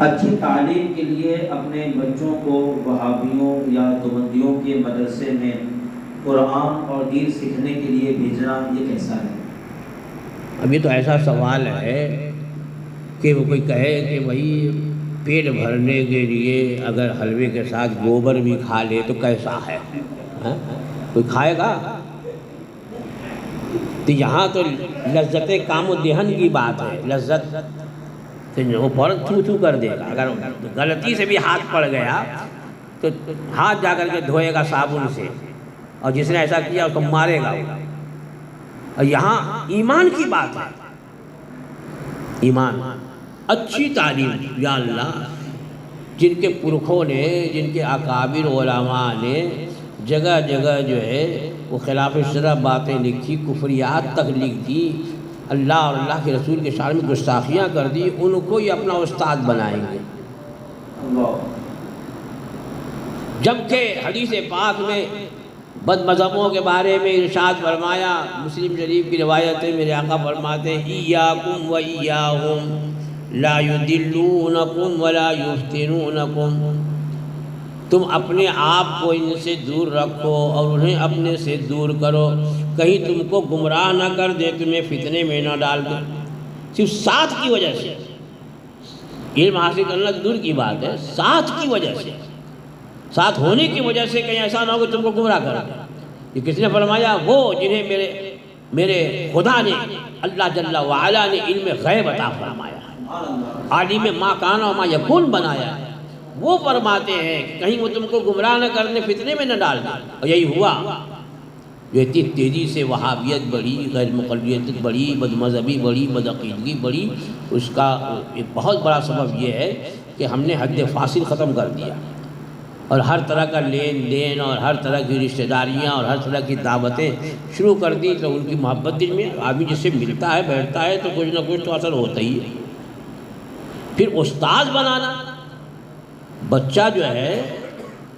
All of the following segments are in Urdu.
اچھی تعلیم کے لیے اپنے بچوں کو وہابیوں یا دیوبندیوں کے مدرسے میں قرآن اور دین سیکھنے کے لیے بھیجنا یہ کیسا ہے؟ اب یہ تو ایسا سوال ہے کہ وہ کوئی کہے کہ بھائی پیٹ بھرنے کے لیے اگر حلوے کے ساتھ گوبر بھی کھا لے تو کیسا ہے؟ ہاں؟ کوئی کھائے گا؟ تو یہاں تو لذت کام و دہن کی بات ہے، لذت تو وہ فوراً تھو تھو کر دے گا۔ اگر غلطی سے بھی ہاتھ پڑ گیا تو ہاتھ جا کر کے دھوئے گا صابن سے، اور جس نے ایسا کیا اس کو مارے گا۔ اور یہاں ایمان کی بات ہے، ایمان، اچھی تعلیم۔ یا اللہ، جن کے پرکھوں نے، جن کے اکابر علماء نے جگہ جگہ جو ہے وہ خلاف شرع باتیں لکھی، کفریات تک لکھ دی، اللہ اور اللہ کے رسول کے شان میں گستاخیاں کر دی، ان کو یہ اپنا استاد بنائیں گے۔ جبکہ حدیث پاک میں بد مذہبوں کے بارے میں ارشاد فرمایا، مسلم شریف کی روایت ہے، میرے آقا فرماتے ہیں ایاکم و ایاہم لا یدلونکم ولا یفتنونکم، تم اپنے آپ کو ان سے دور رکھو اور انہیں اپنے سے دور کرو، کہیں تم کو گمراہ نہ کر دے، تمہیں فتنے میں نہ ڈال دے۔ صرف ساتھ کی وجہ سے، علم حاصل کرنا دور کی بات ہے، ساتھ کی وجہ سے، ساتھ ہونے کی وجہ سے کہیں ایسا نہ ہو کہ تم کو گمراہ کر دے۔ یہ کس نے فرمایا؟ وہ جنہیں میرے خدا نے، اللہ جل وعلا نے علم غیب عطا فرمایا ہے، عالم ما کان و ما یکون بنایا ہے، وہ فرماتے ہیں کہ کہیں وہ تم کو گمراہ نہ کرنے، فتنے میں نہ ڈال دے۔ اور یہی ہوا، جو اتنی تیزی سے وہابیت بڑھی، غیر مقلدیت بڑھی، بد مذہبی بڑھی، بد عقیدگی بڑھی، اس کا ایک بہت بڑا سبب یہ ہے کہ ہم نے حد فاصل ختم کر دیا، اور ہر طرح کا لین دین اور ہر طرح کی رشتہ داریاں اور ہر طرح کی دعوتیں شروع کر دی۔ تو ان کی محبت دل میں، آدمی جس سے ملتا ہے بیٹھتا ہے تو کچھ نہ کچھ تو اثر ہوتا ہی ہے۔ پھر استاد بنانا، بچہ جو ہے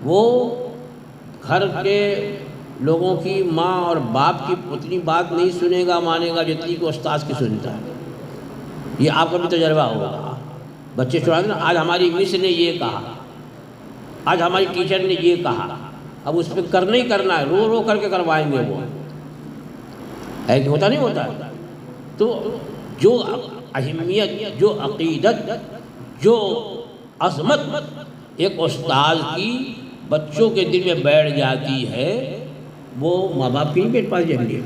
وہ گھر کے لوگوں کی، ماں اور باپ کی اتنی بات نہیں سنے گا، مانے گا جتنی کہ استاد کی سنتا ہے۔ یہ آپ کا بھی تجربہ ہوگا، بچے چھوڑا نا، آج ہماری مس نے یہ کہا، آج ہماری ٹیچر نے یہ کہا، اب اس پہ کرنا ہی کرنا ہے، رو رو کر کے کروائیں گے وہ، ہے کہ ہوتا نہیں ہوتا ہے؟ تو جو اہمیت، جو عقیدت، جو عظمت ایک استاد کی بچوں کے دل میں بیٹھ جاتی ہے، وہ ماں باپ کی نہیں بیٹھ پاتی جلدی۔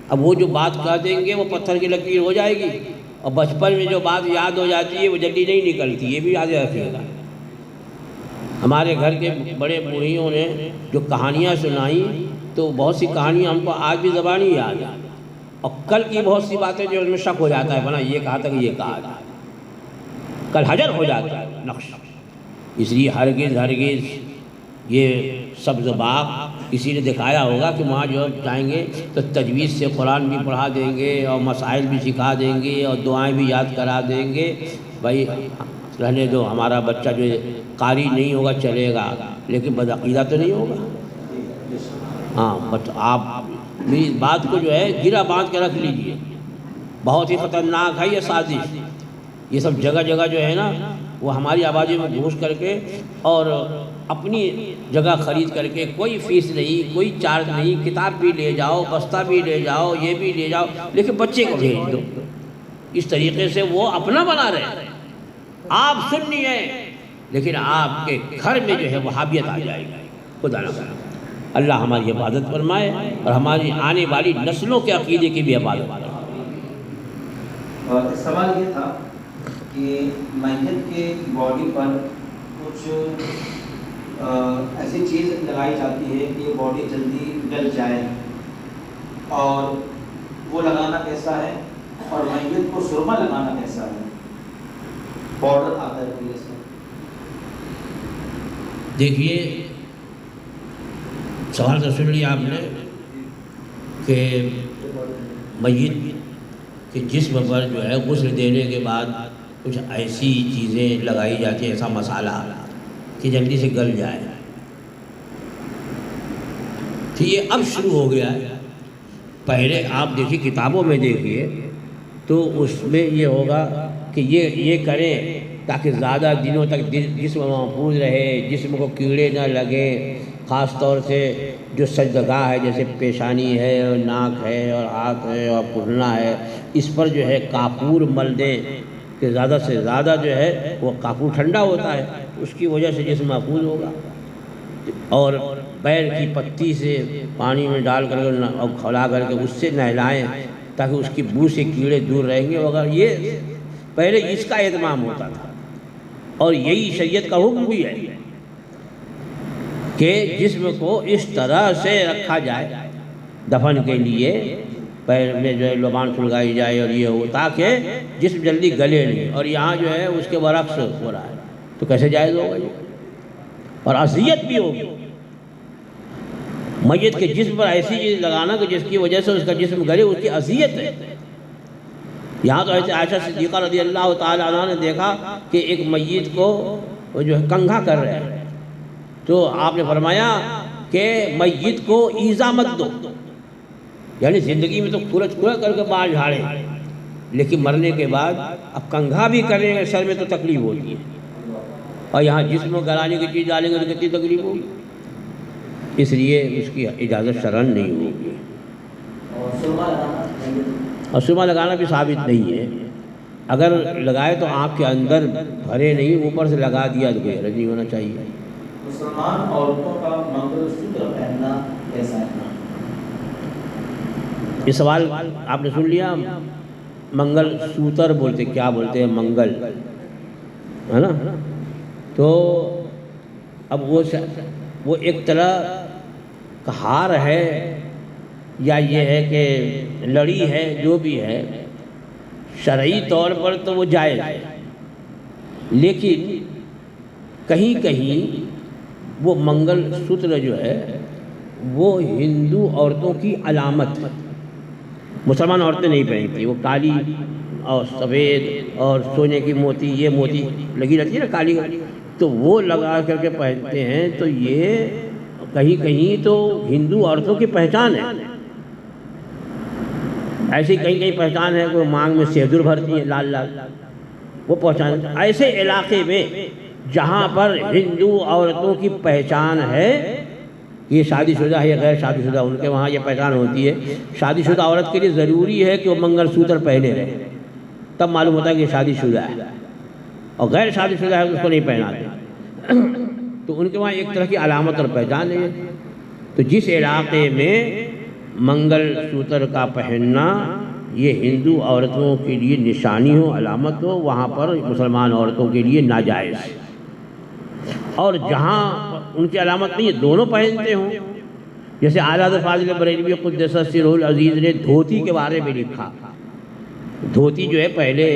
اب وہ جو بات کہہ دیں گے وہ پتھر کی لکیر ہو جائے گی، اور بچپن میں جو بات یاد ہو جاتی ہے وہ جلدی نہیں نکلتی، یہ بھی یاد رکھیے گا۔ ہمارے گھر کے بڑے بوڑھیوں نے جو کہانیاں سنائیں، تو بہت سی کہانیاں ہم کو آج بھی زبانی یاد ہے، اور کل کی بہت سی باتیں جو اس میں شک ہو جاتا ہے، بنا یہ کہا تھا کہ یہ کہا تھا، کل حجر ہو جاتا ہے نقش۔ اس لیے ہرگز ہرگز یہ سبز باغ کسی نے دکھایا ہوگا کہ وہاں جو جائیں گے تو تجوید سے قرآن بھی پڑھا دیں گے اور مسائل بھی سکھا دیں گے اور دعائیں بھی یاد کرا دیں گے۔ بھائی رہنے دو، ہمارا بچہ جو قاری نہیں ہوگا چلے گا، لیکن بدعقیدہ تو نہیں ہوگا۔ ہاں، بٹ آپ میری اس بات کو جو ہے گرہ باندھ کے رکھ لیجئے، بہت ہی خطرناک ہے یہ سازش۔ یہ سب جگہ جگہ جو ہے نا وہ ہماری آبادی میں گھوس کر کے اور اپنی جگہ خرید کر کے، کوئی فیس نہیں، کوئی چارج نہیں، کتاب بھی لے جاؤ، بستہ بھی لے جاؤ، یہ بھی لے جاؤ، لیکن بچے کو بھیج دو۔ اس طریقے سے وہ اپنا بنا رہے ہیں، آپ سنی ہیں لیکن آپ کے گھر میں جو ہے وہابیت آ جائے گی۔ خدا نہ کرے، اللہ ہماری حفاظت فرمائے اور ہماری آنے والی نسلوں کے عقیدے کی بھی حفاظت فرمائے۔ اور سوال یہ تھا کہ میت کے باڈی پر کچھ ایسی چیز لگائی جاتی ہے کہ یہ باڈی جلدی گل جائے، اور وہ لگانا کیسا ہے، اور میت کو سرما لگانا کیسا ہے؟ پاؤڈر آتا ہے کوئی ایسا؟ دیکھیے، سوال تو سن لیا آپ نے کہ میت کے جسم پر جو ہے غسل دینے کے بعد کچھ ایسی چیزیں لگائی جاتی ہیں، ایسا مسالہ کہ جلدی سے گل جائے۔ تو یہ اب شروع ہو گیا ہے۔ پہلے آپ دیکھیے کتابوں میں دیکھیے تو اس میں یہ ہوگا کہ یہ کریں تاکہ زیادہ دنوں تک جسم محفوظ رہے، جسم کو کیڑے نہ لگے، خاص طور سے جو سجدگاہ ہے جیسے پیشانی ہے اور ناک ہے اور ہاتھ ہے اور پھرنا ہے، اس پر جو ہے کافور مل دیں کہ زیادہ سے زیادہ جو ہے وہ کافور ٹھنڈا ہوتا ہے، اس کی وجہ سے جسم محفوظ ہوگا۔ اور بیر کی پتی سے پانی میں ڈال کر اور کھولا کر کے اس سے نہلائیں تاکہ اس کی بو سے کیڑے دور رہیں گے۔ اگر یہ پہلے اس کا اہتمام ہوتا تھا، اور یہی شریعت کا حکم بھی ہے کہ جسم کو اس طرح سے رکھا جائے دفن کے لیے، پیر میں جو ہے لبان سلگائی جائے اور یہ ہو تاکہ جسم جلدی گلے نہیں، اور یہاں جو ہے اس کے برعکس ہو رہا ہے، تو کیسے جائز ہوگا یہ؟ اور اذیت بھی ہوگی میت کے جسم پر ایسی چیز لگانا کہ جس کی وجہ سے اس کا جسم گلے، اس کی اذیت ہے۔ یہاں تو حضرت عائشہ صدیقہ رضی اللہ تعالی عنہ نے دیکھا کہ ایک میت کو وہ جو ہے کنگھا کر رہے ہیں، تو آپ نے فرمایا کہ میت کو ایذا مت دو، یعنی زندگی میں تو کھرچ کر کے بال جھاڑیں، لیکن مرنے کے بعد اب کنگھا بھی کریں گے سر میں تو تکلیف ہوتی ہے، اور یہاں جسم کو گلانے کی چیز ڈالیں گے تو کتنی تکلیف ہوگی، اس لیے اس کی اجازت شرعاً نہیں ہوگی۔ اور سرما لگانا بھی ثابت نہیں ہے، اگر لگائے تو آنکھ کے اندر بھرے نہیں، اوپر سے لگا دیا تو کوئی حرج نہیں ہونا چاہیے۔ مسلمان عورتوں کا منگل سوتر پہننا کیسا ہے؟ یہ سوال آپ نے سن لیا، منگل سوتر بولتے، کیا بولتے ہیں منگل، ہے نا؟ تو اب وہ ایک طرح کا ہار ہے یا یہ ہے کہ لڑی ہے، جو بھی ہے شرعی طور پر تو وہ جائز ہے، لیکن کہیں کہیں وہ منگل سوتر جو ہے وہ ہندو عورتوں کی علامت، مسلمان عورتیں نہیں پہنتی، وہ کالی اور سفید اور سونے کی موتی، یہ موتی لگی رہتی ہے نا کالی، تو وہ لگا کر کے پہنتے ہیں، تو یہ کہیں کہیں تو ہندو عورتوں کی پہچان ہے۔ ایسی کہیں کہیں پہچان ہے، کوئی مانگ میں سیندور بھرتی ہیں لال لال، وہ پہچان۔ ایسے علاقے میں جہاں پر ہندو عورتوں کی پہچان ہے، یہ شادی شدہ ہے یا غیر شادی شدہ، ان کے وہاں یہ پہچان ہوتی ہے، شادی شدہ عورت کے لیے ضروری ہے کہ وہ منگل سوتر پہنے رہے، تب معلوم ہوتا ہے کہ یہ شادی شدہ ہے، اور غیر شادی شدہ ہے اس کو نہیں پہناتے، تو ان کے وہاں ایک طرح کی علامت اور پہچان ہے۔ تو جس علاقے میں منگل سوتر کا پہننا یہ ہندو عورتوں کے لیے نشانی ہو، علامت ہو، وہاں پر مسلمان عورتوں کے لیے ناجائز، اور جہاں ان کی علامت نہیں ہے دونوں پہنتے ہوں، جیسے اعلیٰ حضرت فاضل بریلوی قدس سرہ العزیز نے دھوتی کے بارے میں لکھا، دھوتی جو ہے پہلے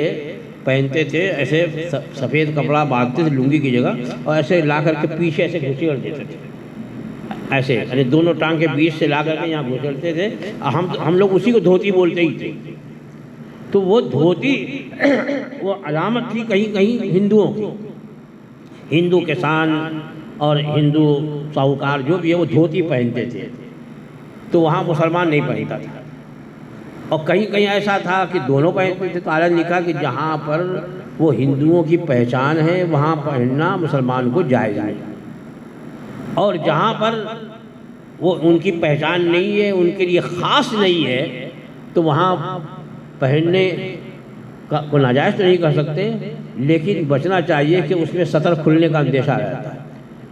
پہنتے تھے، ایسے سفید کپڑا باندھتے تھے لنگی کی جگہ، اور ایسے لا کر کے پیچھے ایسے گھسیڑ دیتے تھے، ایسے یعنی دونوں ٹانگ کے بیچ سے لا کر کے یہاں گھسیڑتے تھے، ہم لوگ اسی کو دھوتی بولتے ہی تھے۔ تو وہ دھوتی وہ علامت تھی کہیں کہیں ہندوؤں کی، ہندو کسان اور ہندو ساہوکار جو بھی ہے وہ دھوتی پہنتے تھے، تو وہاں مسلمان نہیں پہنتا تھا، اور کہیں کہیں ایسا تھا کہ دونوں پہنتے تھے۔ تو اعلیٰ نے لکھا کہ جہاں پر وہ ہندوؤں کی پہچان ہے وہاں پہننا مسلمان کو جائز ہے، اور جہاں پر وہ ان کی پہچان نہیں ہے، ان کے لیے خاص نہیں ہے، تو وہاں پہننے کو ناجائز تو نہیں کر سکتے، لیکن بچنا چاہیے کہ اس میں سطر کھلنے کا اندیشہ رہتا ہے،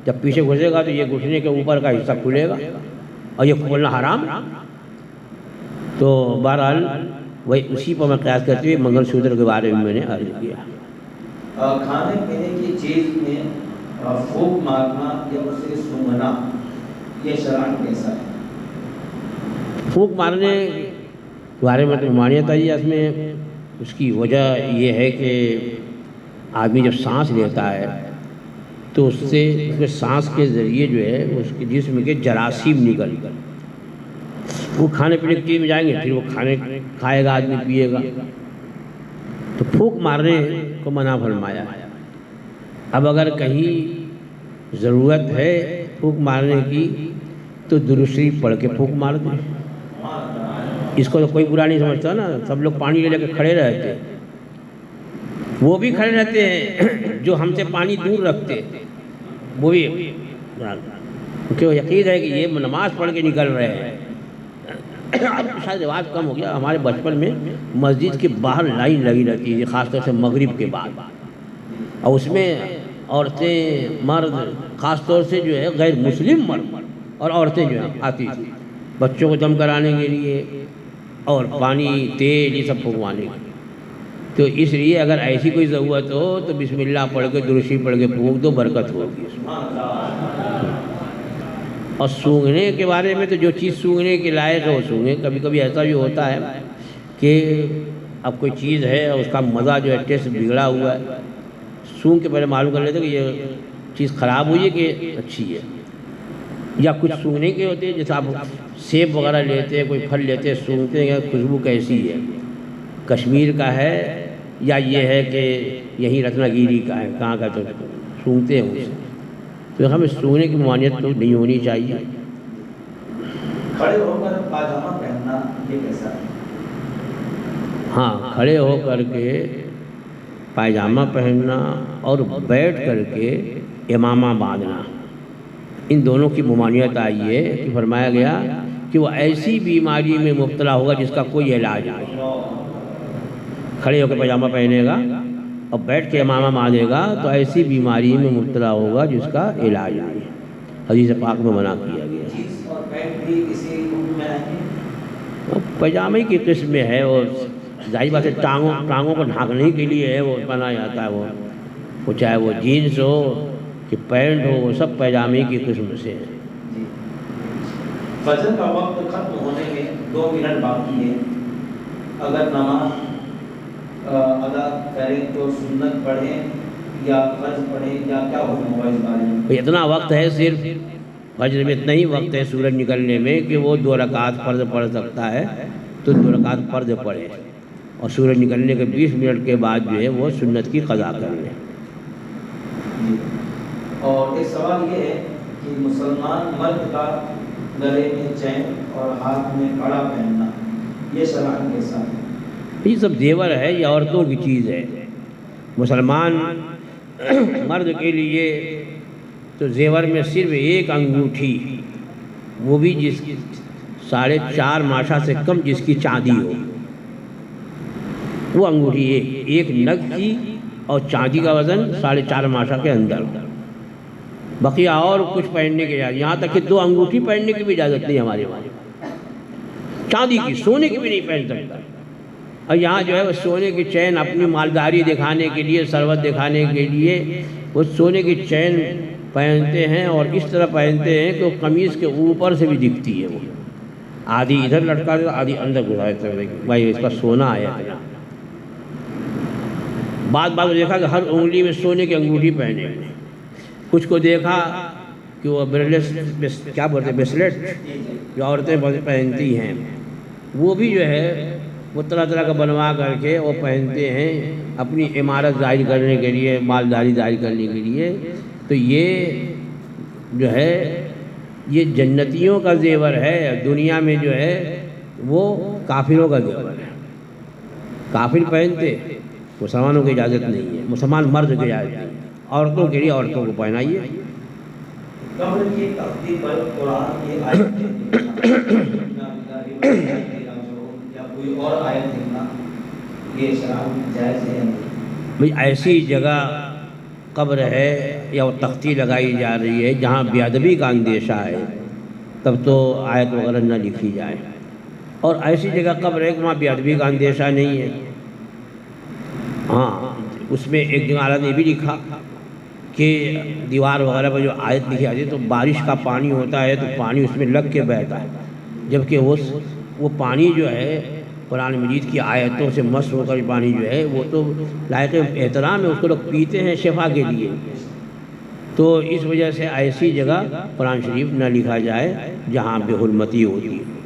جب پیچھے گھسے گا تو یہ گھسنے کے اوپر کا حصہ کھلے گا، اور یہ کھولنا حرام۔ تو بہرحال وہی اسی پر میں قیاس کرتے ہوئے منگل سوتر کے بارے میں نے عرض کیا۔ کھانے پینے کی چیز میں پھونک مارنا یا اسے سونگھنا یہ شرعاً کیسا ہے؟ پھونک مارنے کے بارے میں تو ممانعت آئی ہے، اس میں اس کی وجہ یہ ہے کہ آدمی جب سانس لیتا ہے تو اس کے سانس کے ذریعے جو ہے اس کے جسم کے جراثیم نکل کر وہ کھانے پینے کی چیز میں جائیں گے، پھر وہ کھائے گا آدمی، پیے گا، تو پھونک مارنے کو منع فرمایا ہے۔ اب اگر کہیں ضرورت ہے پھونک مارنے کی تو درود شریف پڑھ کے پھونک مار دیں، اس کو تو کوئی برا نہیں سمجھتا نا، سب لوگ پانی لے کے کھڑے رہتے، وہ بھی کھڑے رہتے ہیں جو ہم سے پانی دور رکھتے، وہ بھی کیونکہ وہ یقین ہے کہ یہ نماز پڑھ کے نکل رہے ہیں۔ اب شاید رواج کم ہو گیا، ہمارے بچپن میں مسجد کے باہر لائن لگی رہتی ہے، خاص طور سے مغرب کے بعد، اور اس میں عورتیں مرد، خاص طور سے جو ہے غیر مسلم مرد اور عورتیں جو ہیں آتی تھی بچوں کو دم کرانے کے لیے اور پانی تیل یہ سب پھونکوانے کے لیے۔ تو اس لیے اگر ایسی کوئی ضرورت ہو تو بسم اللہ پڑھ کے درود شریف پڑھ کے پھونک دو، برکت ہوگی اس میں۔ اور سونگھنے کے بارے میں تو جو چیز سونگھنے کے لائق ہے وہ سونگھے۔ کبھی کبھی ایسا بھی ہوتا ہے کہ اب کوئی چیز ہے اور اس کا مزہ جو ہے ٹیسٹ بگڑا ہوا ہے، سونگھ کے پہلے معلوم کر لیتے کہ یہ چیز خراب ہوئی ہے کہ اچھی ہے۔ یا کچھ سونگھنے کے ہوتے ہیں، جیسے آپ سیب وغیرہ لیتے ہیں، کوئی پھل لیتے ہیں، سونگھتے ہیں خوشبو کیسی ہے، کشمیر کا ہے یا یہ ہے کہ یہیں رتنا گیری کا ہے، کہاں کا، تو سونگھتے ہیں اسے۔ تو ہمیں سونگھنے کی ممانعت تو نہیں ہونی چاہیے۔ کھڑے ہو کر پاجامہ پہننا یہ کیسا ہے؟ ہاں، کھڑے ہو کر کے پائجامہ پہننا اور بیٹھ کر کے امامہ باندھنا، ان دونوں کی ممانعت آئی ہے کہ فرمایا گیا کہ وہ ایسی بیماری میں مبتلا ہوگا جس کا کوئی علاج نہیں۔ کھڑے ہو کے پائجامہ پہنے گا اور بیٹھ کے امامہ باندھے گا تو ایسی بیماری میں مبتلا ہوگا جس کا علاج نہیں ہے، حدیث پاک میں منع کیا گیا۔ جینس اور پینٹ بھی کسی حکم میں نہیں؟ پائجامے کی قسم میں ہے، وہ ظاہر بات ہے ٹانگوں کو ڈھانکنے کے لیے ہے، وہ پہنا جاتا ہے، وہ چاہے وہ جینس ہو کہ پینٹ ہو، وہ سب پائجامے کی قسم سے ہے۔ جی، فجر کا وقت ختم ہونے میں 2 منٹ باقی ہے، اگر نماز ادا کریں تو سنت پڑھیں یا فرض پڑھیں یا کیا حکم ہوگا اس بارے میں؟ اتنا وقت ہے، صرف فجر میں اتنا ہی وقت ہے سورج نکلنے میں کہ وہ 2 رکعت فرض پڑھ سکتا ہے تو 2 رکعت فرض پڑھے، اور سورج نکلنے کے 20 منٹ کے بعد جو ہے وہ سنت کی قضا کر لیں۔ اور ایک سوال یہ ہے کہ مسلمان مرد کا گلے میں چین اور ہاتھ میں کڑا پہننا یہ شرعاً کیسا ہے؟ یہ سب زیور ہے، یہ عورتوں کی چیز ہے۔ مسلمان مرد کے لیے تو زیور میں صرف ایک انگوٹھی، وہ بھی جس کی 4.5 ماشا سے کم جس کی چاندی ہو، وہ انگوٹھی ایک نگ کی اور چاندی کا وزن 4.5 ماشا کے اندر، بقیہ اور کچھ پہننے کی اجازت، یہاں تک کہ 2 انگوٹھی پہننے کی بھی اجازت نہیں ہمارے وہاں، چاندی کی، سونے کی بھی نہیں پہن سکتا۔ اور یہاں جو ہے وہ سونے کی چین اپنی مالداری دکھانے کے لیے، ثروت دکھانے کے لیے وہ سونے کی چین پہنتے ہیں، اور اس طرح پہنتے ہیں کہ وہ قمیض کے اوپر سے بھی دکھتی ہے، وہ آدھی ادھر لٹکا دے آدھی اندر گھساتے ہیں، بھائی اس کا سونا ہے اتنا۔ بعض دیکھا کہ ہر انگلی میں سونے کی انگوٹھی پہنے ہوئے، کچھ کو دیکھا کہ وہ کیا بولتے ہیں بریسلیٹ جو عورتیں پہنتی ہیں، وہ بھی جو ہے وہ طرح طرح کا بنوا کر کے وہ پہنتے ہیں اپنی عمارت ظاہر کرنے کے لیے، مالداری ظاہر کرنے کے لیے۔ تو یہ جو ہے یہ جنتیوں کا زیور ہے، دنیا میں جو ہے وہ کافروں کا زیور ہے۔ کافر پہنتے، مسلمانوں کی اجازت نہیں ہے، مسلمان مرد کی اجازت نہیں ہے، عورتوں کے لیے عورتوں کو پہنائیے۔ قبر کی تختی پر قرآن کی آیت یا کوئی اور آیت لکھنا یہ شرعاً جائز ہے؟ بھئی ایسی جگہ قبر ہے یا وہ تختی لگائی جا رہی ہے جہاں بے ادبی کا اندیشہ ہے، تب تو آیت وغیرہ نہ لکھی جائے، اور ایسی جگہ قبر ہے کہ وہاں بے ادبی کا اندیشہ نہیں ہے۔ ہاں، اس میں ایک جگہ اعلیٰ نے بھی لکھا کہ دیوار وغیرہ پر جو آیت لکھی آتی ہے تو بارش کا پانی ہوتا ہے تو پانی اس میں لگ کے بہتا ہے، جبکہ وہ پانی جو ہے قرآن مجید کی آیتوں سے مس ہو کر پانی جو ہے وہ تو لائق احترام ہے، اس کو لوگ پیتے ہیں شفا کے لیے۔ تو اس وجہ سے ایسی جگہ قرآن شریف نہ لکھا جائے جہاں بے حرمتی ہوتی ہے۔